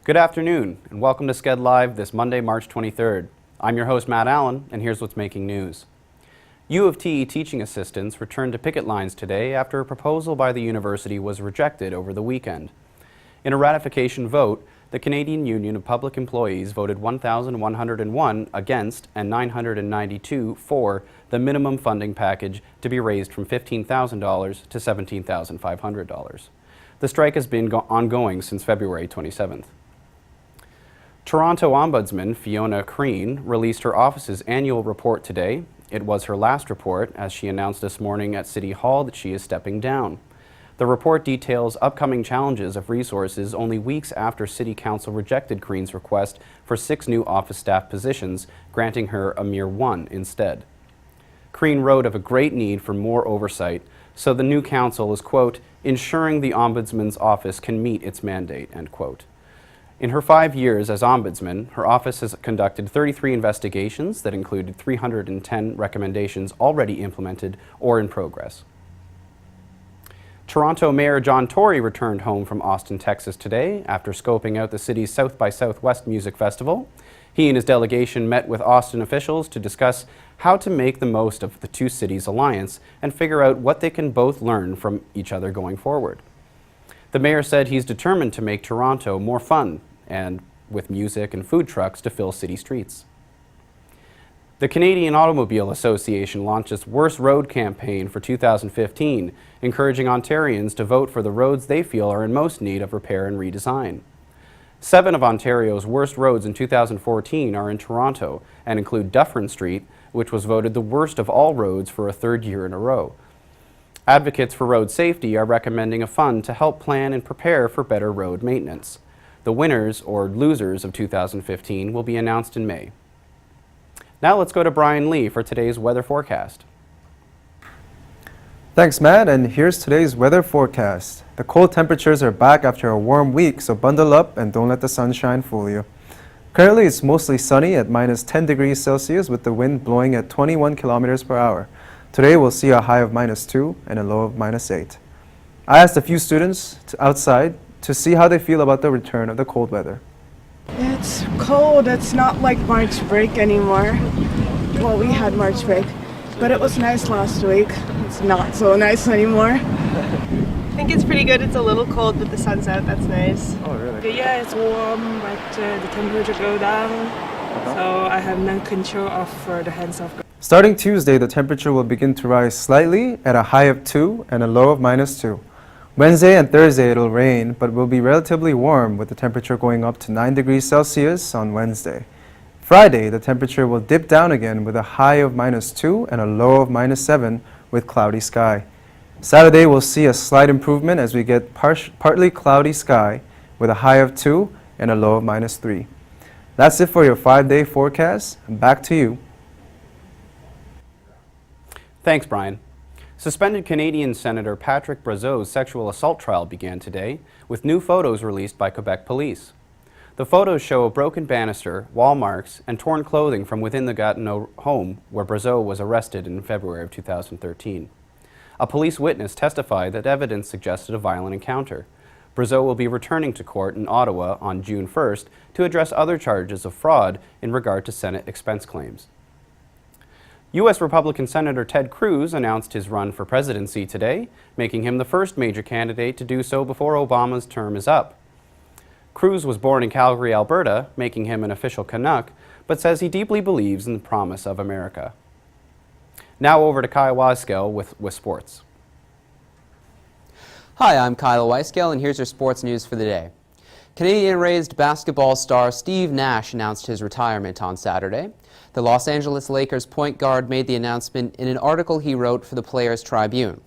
Good afternoon, and welcome to Skedlive this Monday, March 23rd. I'm your host, Matt Allen, and here's what's making news. U of T teaching assistants returned to picket lines today after a proposal by the university was rejected over the weekend. In a ratification vote, the Canadian Union of Public Employees voted 1,101 against and 992 for the minimum funding package to be raised from $15,000 to $17,500. The strike has been ongoing since February 27th. Toronto Ombudsman Fiona Crean released her office's annual report today. It was her last report, as she announced this morning at City Hall that she is stepping down. The report details upcoming challenges of resources only weeks after City Council rejected Crean's request for 6 new office staff positions, granting her a mere 1 instead. Crean wrote of a great need for more oversight, so the new council is, quote, ensuring the Ombudsman's office can meet its mandate, end quote. In her 5 years as Ombudsman, her office has conducted 33 investigations that included 310 recommendations already implemented or in progress. Toronto Mayor John Tory returned home from Austin, Texas today after scoping out the city's South by Southwest Music Festival. He and his delegation met with Austin officials to discuss how to make the most of the two cities' alliance and figure out what they can both learn from each other going forward. The mayor said he's determined to make Toronto more fun and with music and food trucks to fill city streets. The Canadian Automobile Association launched its Worst Road campaign for 2015, encouraging Ontarians to vote for the roads they feel are in most need of repair and redesign. 7 of Ontario's worst roads in 2014 are in Toronto and include Dufferin Street, which was voted the worst of all roads for a 3rd year in a row. Advocates for road safety are recommending a fund to help plan and prepare for better road maintenance. The winners or losers of 2015 will be announced in May. Now let's go to Brian Lee for today's weather forecast. Thanks, Matt, and here's today's weather forecast. The cold temperatures are back after a warm week, so bundle up and don't let the sunshine fool you. Currently, it's mostly sunny at minus 10 degrees Celsius with the wind blowing at 21 kilometers per hour. Today, we'll see a high of minus 2 and a low of minus 8. I asked a few students outside to see how they feel about the return of the cold weather. It's cold. It's not like March break anymore. Well, we had March break, but it was nice last week. It's not so nice anymore. I think it's pretty good. It's a little cold, but the sun's out. That's nice. Oh, really? Yeah, it's warm, but the temperature go down, so I have no control of the hands off. Starting Tuesday, the temperature will begin to rise slightly at a high of 2 and a low of minus 2. Wednesday and Thursday it'll rain, but will be relatively warm with the temperature going up to 9 degrees Celsius on Wednesday. Friday, the temperature will dip down again with a high of minus 2 and a low of minus 7 with cloudy sky. Saturday, we'll see a slight improvement as we get partly cloudy sky with a high of 2 and a low of minus 3. That's it for your 5-day forecast. Back to you. Thanks, Brian. Suspended Canadian Senator Patrick Brazeau's sexual assault trial began today, with new photos released by Quebec police. The photos show a broken banister, wall marks, and torn clothing from within the Gatineau home where Brazeau was arrested in February of 2013. A police witness testified that evidence suggested a violent encounter. Brazeau will be returning to court in Ottawa on June 1st to address other charges of fraud in regard to Senate expense claims. U.S. Republican Senator Ted Cruz announced his run for presidency today, making him the first major candidate to do so before Obama's term is up. Cruz was born in Calgary, Alberta, making him an official Canuck, but says he deeply believes in the promise of America. Now over to Kyle Waskell with sports. Hi, I'm Kyle Weiskell, and here's your sports news for the day. Canadian-raised basketball star Steve Nash announced his retirement on Saturday. The Los Angeles Lakers point guard made the announcement in an article he wrote for the Players Tribune.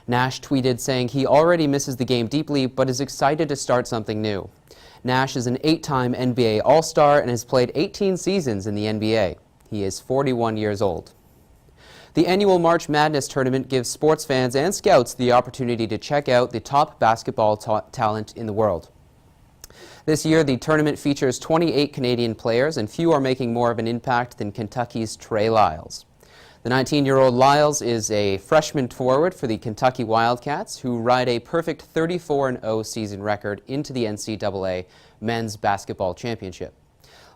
Nash tweeted saying he already misses the game deeply but is excited to start something new. Nash is an 8-time NBA All-Star and has played 18 seasons in the NBA. He is 41 years old. The annual March Madness tournament gives sports fans and scouts the opportunity to check out the top basketball talent in the world. This year, the tournament features 28 Canadian players, and few are making more of an impact than Kentucky's Trey Lyles. The 19-year-old Lyles is a freshman forward for the Kentucky Wildcats, who ride a perfect 34-0 season record into the NCAA Men's Basketball Championship.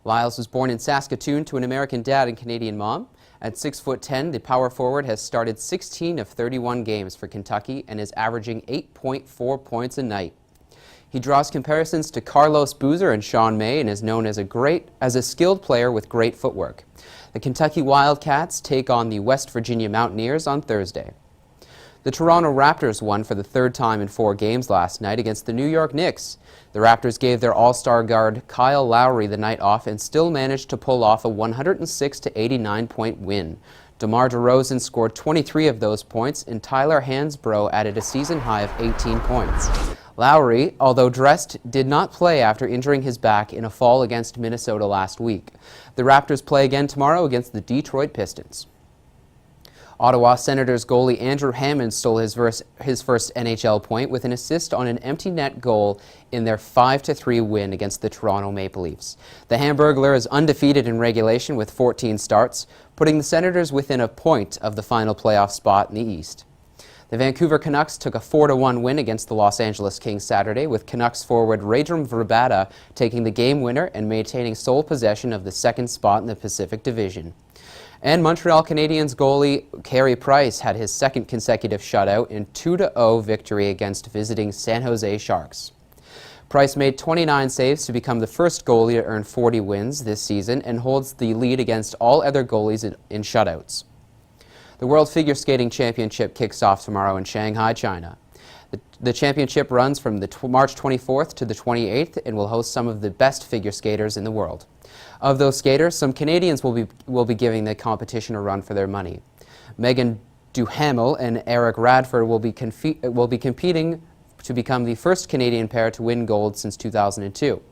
Lyles was born in Saskatoon to an American dad and Canadian mom. At 6'10", the power forward has started 16 of 31 games for Kentucky and is averaging 8.4 points a night. He draws comparisons to Carlos Boozer and Sean May and is known as a skilled player with great footwork. The Kentucky Wildcats take on the West Virginia Mountaineers on Thursday. The Toronto Raptors won for the third time in 4 games last night against the New York Knicks. The Raptors gave their all-star guard Kyle Lowry the night off and still managed to pull off a 106-89-point win. DeMar DeRozan scored 23 of those points, and Tyler Hansbrough added a season-high of 18 points. Lowry, although dressed, did not play after injuring his back in a fall against Minnesota last week. The Raptors play again tomorrow against the Detroit Pistons. Ottawa Senators goalie Andrew Hammond stole his first NHL point with an assist on an empty net goal in their 5-3 win against the Toronto Maple Leafs. The Hamburglar is undefeated in regulation with 14 starts, putting the Senators within a point of the final playoff spot in the East. The Vancouver Canucks took a 4-1 win against the Los Angeles Kings Saturday, with Canucks forward Radrim Vrbata taking the game winner and maintaining sole possession of the second spot in the Pacific Division. And Montreal Canadiens goalie Carey Price had his second consecutive shutout in 2-0 victory against visiting San Jose Sharks. Price made 29 saves to become the first goalie to earn 40 wins this season and holds the lead against all other goalies in shutouts. The World Figure Skating Championship kicks off tomorrow in Shanghai, China. The championship runs from March 24th to the 28th and will host some of the best figure skaters in the world. Of those skaters, some Canadians will be giving the competition a run for their money. Megan Duhamel and Eric Radford will be competing to become the first Canadian pair to win gold since 2002.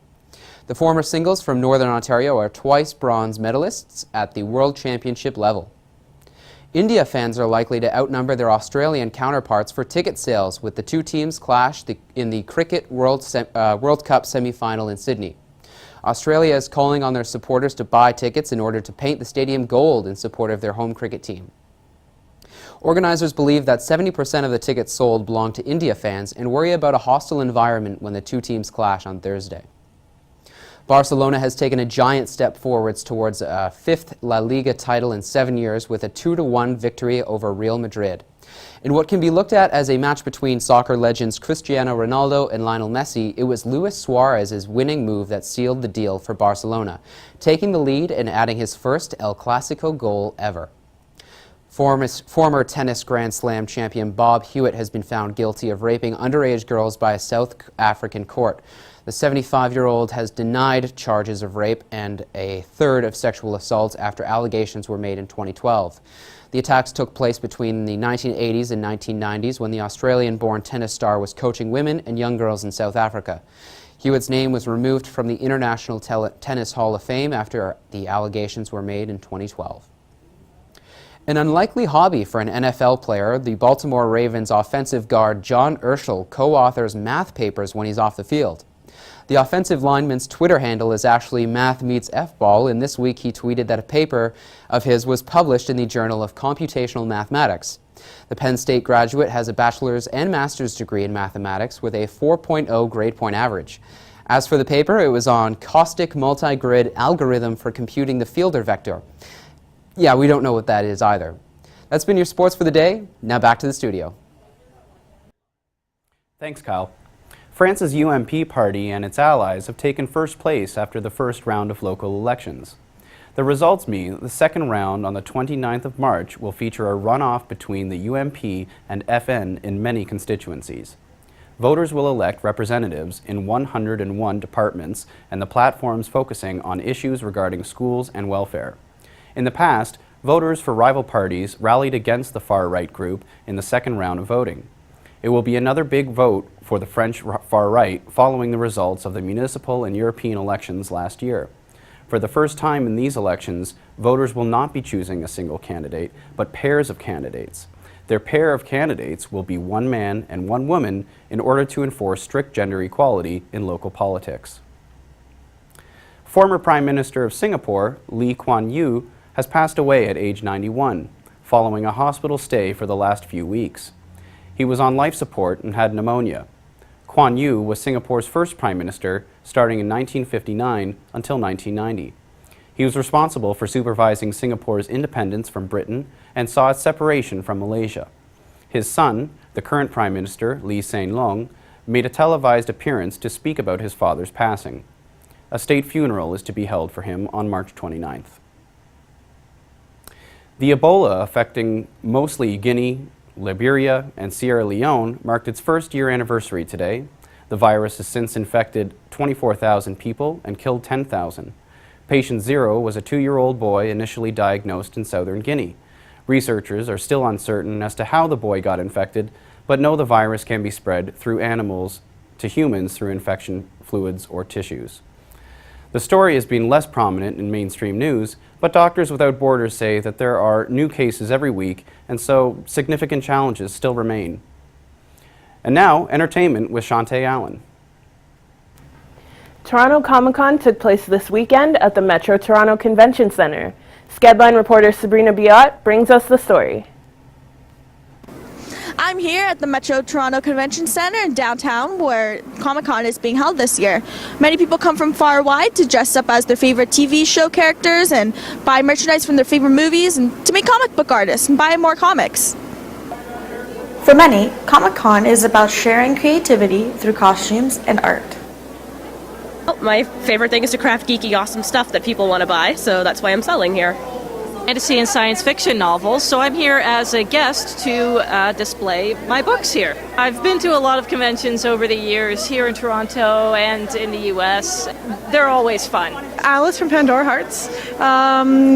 The former singles from Northern Ontario are twice bronze medalists at the World Championship level. India fans are likely to outnumber their Australian counterparts for ticket sales, with the two teams clash in the Cricket World Cup semi-final in Sydney. Australia is calling on their supporters to buy tickets in order to paint the stadium gold in support of their home cricket team. Organizers believe that 70% of the tickets sold belong to India fans and worry about a hostile environment when the two teams clash on Thursday. Barcelona has taken a giant step forwards towards a 5th La Liga title in 7 years with a 2-1 victory over Real Madrid. In what can be looked at as a match between soccer legends Cristiano Ronaldo and Lionel Messi, it was Luis Suarez's winning move that sealed the deal for Barcelona, taking the lead and adding his first El Clasico goal ever. Former tennis Grand Slam champion Bob Hewitt has been found guilty of raping underage girls by a South African court. The 75-year-old has denied charges of rape and a third of sexual assaults after allegations were made in 2012. The attacks took place between the 1980s and 1990s when the Australian-born tennis star was coaching women and young girls in South Africa. Hewitt's name was removed from the International Tennis Hall of Fame after the allegations were made in 2012. An unlikely hobby for an NFL player, the Baltimore Ravens offensive guard John Urschel co-authors math papers when he's off the field. The offensive lineman's Twitter handle is actually Math Meets F-Ball, and this week he tweeted that a paper of his was published in the Journal of Computational Mathematics. The Penn State graduate has a bachelor's and master's degree in mathematics with a 4.0 grade point average. As for the paper, it was on caustic multi-grid algorithm for computing the Fielder vector. Yeah, we don't know what that is either. That's been your sports for the day. Now back to the studio. Thanks, Kyle. France's UMP party and its allies have taken first place after the first round of local elections. The results mean the second round on the 29th of March will feature a runoff between the UMP and FN in many constituencies. Voters will elect representatives in 101 departments and the platforms focusing on issues regarding schools and welfare. In the past, voters for rival parties rallied against the far-right group in the second round of voting. It will be another big vote for the French far-right following the results of the municipal and European elections last year. For the first time in these elections, voters will not be choosing a single candidate, but pairs of candidates. Their pair of candidates will be one man and one woman in order to enforce strict gender equality in local politics. Former Prime Minister of Singapore, Lee Kuan Yew, has passed away at age 91. following a hospital stay for the last few weeks. He was on life support and had pneumonia. Kwan Yew was Singapore's first prime minister, starting in 1959 until 1990. He was responsible for supervising Singapore's independence from Britain and saw its separation from Malaysia. His son, the current Prime Minister, Lee Hsien Loong, made a televised appearance to speak about his father's passing. A state funeral is to be held for him on March 29th. The Ebola affecting mostly Guinea, Liberia, and Sierra Leone marked its first year anniversary today. The virus has since infected 24,000 people and killed 10,000. Patient 0 was a 2-year-old boy initially diagnosed in southern Guinea. Researchers are still uncertain as to how the boy got infected, but know the virus can be spread through animals to humans through infection fluids or tissues. The story has been less prominent in mainstream news, but Doctors Without Borders say that there are new cases every week, and so significant challenges still remain. And now, entertainment with Shantae Allen. Toronto Comic-Con took place this weekend at the Metro Toronto Convention Centre. Skedline reporter Sabrina Biot brings us the story. I'm here at the Metro Toronto Convention Centre in downtown where Comic-Con is being held this year. Many people come from far and wide to dress up as their favorite TV show characters and buy merchandise from their favorite movies and to meet comic book artists and buy more comics. For many, Comic-Con is about sharing creativity through costumes and art. My favorite thing is to craft geeky, awesome stuff that people want to buy, so that's why I'm selling here. Fantasy and science fiction novels, so I'm here as a guest to display my books here. I've been to a lot of conventions over the years here in Toronto and in the US. They're always fun. Alice from Pandora Hearts.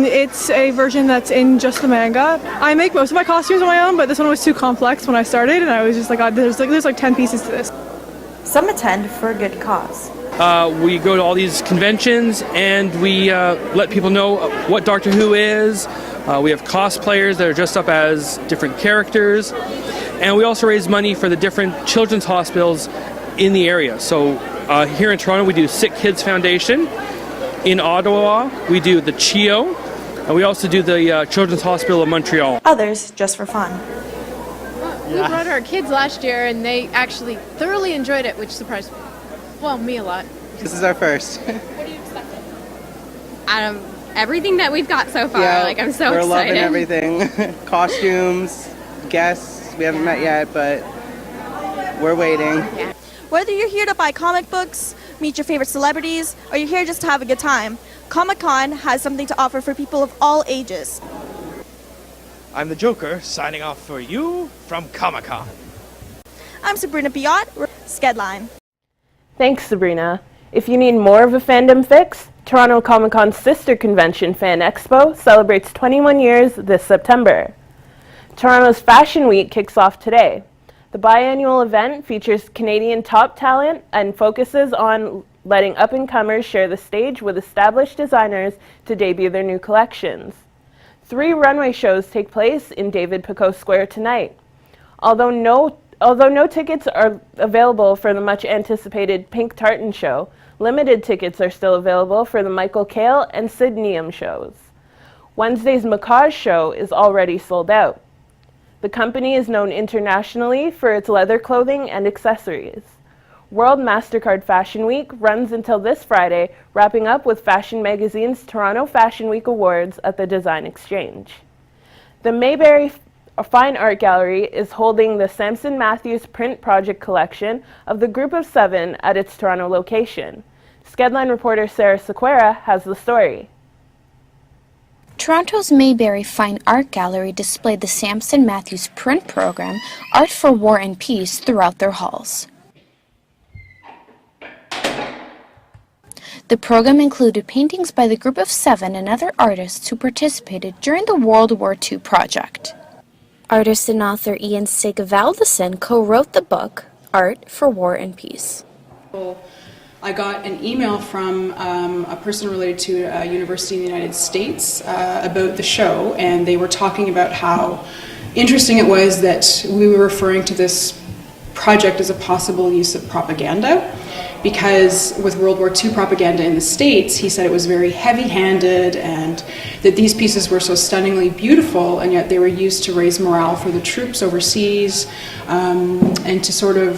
It's a version that's in just the manga. I make most of my costumes on my own, but this one was too complex when I started, and I was just like, oh, there's like 10 pieces to this. Some attend for a good cause. We go to all these conventions and we let people know what Doctor Who is. We have cosplayers that are dressed up as different characters. And we also raise money for the different children's hospitals in the area. So here in Toronto we do Sick Kids Foundation. In Ottawa we do the CHIO. And we also do the Children's Hospital of Montreal. Others just for fun. We brought our kids last year and they actually thoroughly enjoyed it, which surprised me. Well, me a lot. This is our first. What are you expecting? Everything that we've got so far. Yeah, like, I'm so we're excited. Loving everything. Costumes, guests, we haven't met yet, but we're waiting. Yeah. Whether you're here to buy comic books, meet your favorite celebrities, or you're here just to have a good time, Comic-Con has something to offer for people of all ages. I'm the Joker, signing off for you from Comic-Con. I'm Sabrina Biot, Skedline. Thanks, Sabrina. If you need more of a fandom fix, Toronto Comic-Con's sister convention, Fan Expo, celebrates 21 years this September. Toronto's Fashion Week kicks off today. The biannual event features Canadian top talent and focuses on letting up-and-comers share the stage with established designers to debut their new collections. 3 runway shows take place in David Picot Square tonight. Although no tickets are available for the much-anticipated Pink Tartan show, limited tickets are still available for the Michael Kale and Sid Neum shows. Wednesday's Macaj show is already sold out. The company is known internationally for its leather clothing and accessories. World MasterCard Fashion Week runs until this Friday, wrapping up with Fashion Magazine's Toronto Fashion Week Awards at the Design Exchange. The Mayberry Fine Art Gallery is holding the Samson Matthews Print Project collection of the Group of 7 at its Toronto location. Skedline reporter Sarah Sequeira has the story. Toronto's Mayberry Fine Art Gallery displayed the Samson Matthews print program, Art for War and Peace, throughout their halls. The program included paintings by the Group of 7 and other artists who participated during the World War II project. Artist and author Ian Sigvaldson co-wrote the book, Art for War and Peace. I got an email from a person related to a university in the United States about the show, and they were talking about how interesting it was that we were referring to this project as a possible use of propaganda, because with World War II propaganda in the States, he said it was very heavy-handed and that these pieces were so stunningly beautiful, and yet they were used to raise morale for the troops overseas and to sort of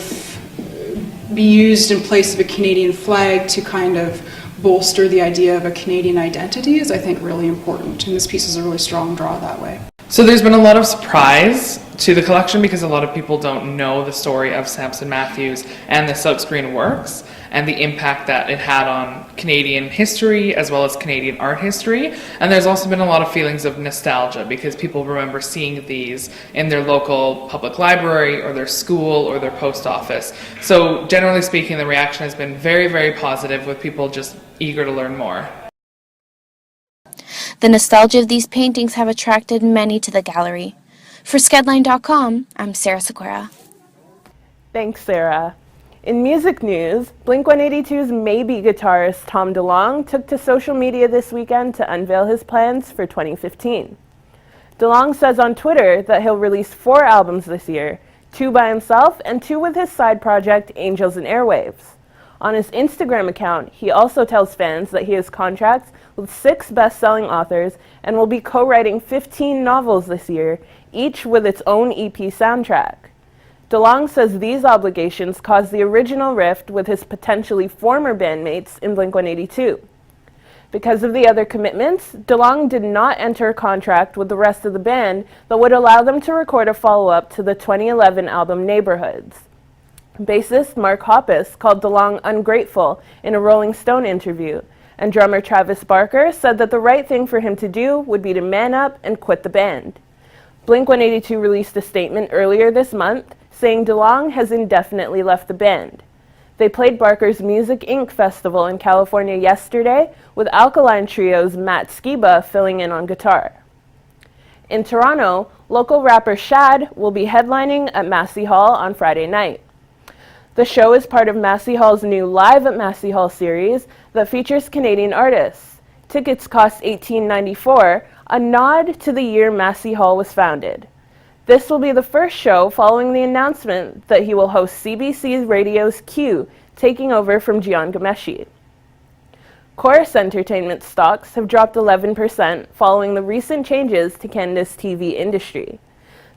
be used in place of a Canadian flag to kind of bolster the idea of a Canadian identity is, I think, really important. And this piece is a really strong draw that way. So there's been a lot of surprise to the collection because a lot of people don't know the story of Samson Matthews and the silkscreen works and the impact that it had on Canadian history as well as Canadian art history. And there's also been a lot of feelings of nostalgia because people remember seeing these in their local public library or their school or their post office. So generally speaking, the reaction has been very, very positive with people just eager to learn more. The nostalgia of these paintings have attracted many to the gallery. For skedline.com, I'm Sarah Sequeira. Thanks, Sarah. In music news, Blink-182's maybe guitarist Tom DeLonge took to social media this weekend to unveil his plans for 2015. DeLonge says on Twitter that he'll release 4 albums this year, 2 by himself and 2 with his side project Angels and Airwaves. On his Instagram account, he also tells fans that he has contracts with 6 best-selling authors and will be co-writing 15 novels this year, each with its own EP soundtrack. DeLonge says these obligations caused the original rift with his potentially former bandmates in Blink-182. Because of the other commitments, DeLonge did not enter a contract with the rest of the band that would allow them to record a follow-up to the 2011 album Neighborhoods. Bassist Mark Hoppus called DeLonge ungrateful in a Rolling Stone interview, and drummer Travis Barker said that the right thing for him to do would be to man up and quit the band. Blink-182 released a statement earlier this month saying DeLonge has indefinitely left the band. They played Barker's Music Inc. festival in California yesterday with Alkaline Trio's Matt Skiba filling in on guitar. In Toronto, local rapper Shad will be headlining at Massey Hall on Friday night. The show is part of Massey Hall's new Live at Massey Hall series that features Canadian artists. Tickets cost $18.94, a nod to the year Massey Hall was founded. This will be the first show following the announcement that he will host CBC Radio's Q, taking over from Gian Gameshi. Chorus Entertainment stocks have dropped 11% following the recent changes to Canada's TV industry.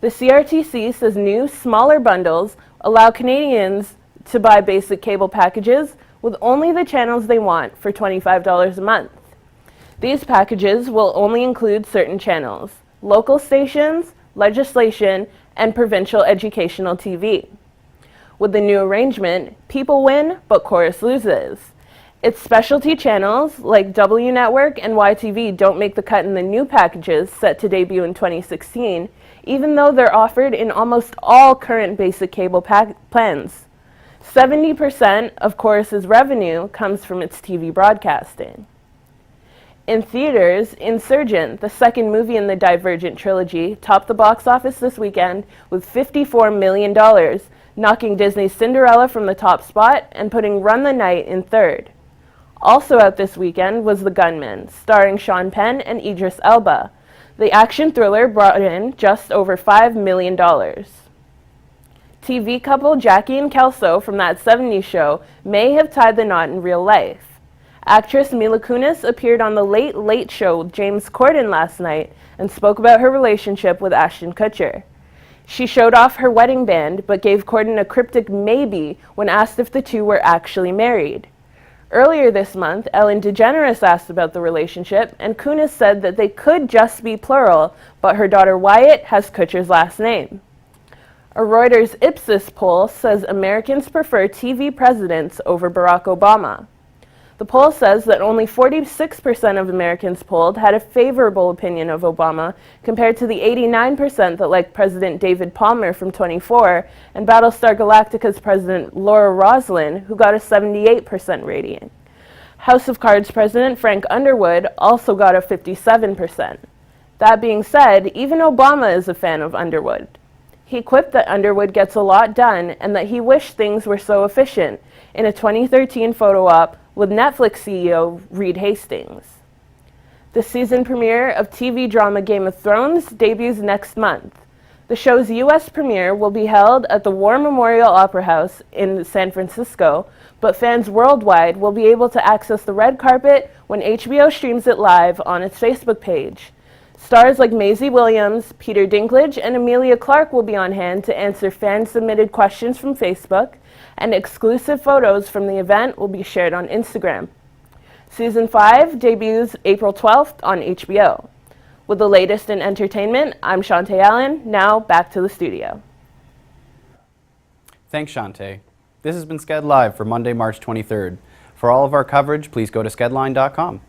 The CRTC says new, smaller bundles allow Canadians to buy basic cable packages with only the channels they want for $25 a month. These packages will only include certain channels, local stations, legislation, and provincial educational TV. With the new arrangement, people win, but Chorus loses. Its specialty channels, like W Network and YTV, don't make the cut in the new packages set to debut in 2016, even though they're offered in almost all current basic cable plans. 70% of Chorus's revenue comes from its TV broadcasting. In theaters, Insurgent, the second movie in the Divergent trilogy, topped the box office this weekend with $54 million, knocking Disney's Cinderella from the top spot and putting Run the Night in third. Also out this weekend was The Gunman, starring Sean Penn and Idris Elba. The action thriller brought in just over $5 million. TV couple Jackie and Kelso from That 70s Show may have tied the knot in real life. Actress Mila Kunis appeared on The Late Late Show with James Corden last night and spoke about her relationship with Ashton Kutcher. She showed off her wedding band but gave Corden a cryptic maybe when asked if the two were actually married. Earlier this month, Ellen DeGeneres asked about the relationship, and Kunis said that they could just be plural, but her daughter Wyatt has Kutcher's last name. A Reuters Ipsos poll says Americans prefer TV presidents over Barack Obama. The poll says that only 46% of Americans polled had a favorable opinion of Obama, compared to the 89% that liked President David Palmer from 24, and Battlestar Galactica's President Laura Roslin, who got a 78% rating. House of Cards President Frank Underwood also got a 57%. That being said, even Obama is a fan of Underwood. He quipped that Underwood gets a lot done and that he wished things were so efficient in a 2013 photo op with Netflix CEO Reed Hastings. The season premiere of TV drama Game of Thrones debuts next month. The show's U.S. premiere will be held at the War Memorial Opera House in San Francisco, but fans worldwide will be able to access the red carpet when HBO streams it live on its Facebook page. Stars like Maisie Williams, Peter Dinklage, and Emilia Clarke will be on hand to answer fan-submitted questions from Facebook, and exclusive photos from the event will be shared on Instagram. Season 5 debuts April 12th on HBO. With the latest in entertainment, I'm Shantae Allen. Now, back to the studio. Thanks, Shantae. This has been Sked Live for Monday, March 23rd. For all of our coverage, please go to skedline.com.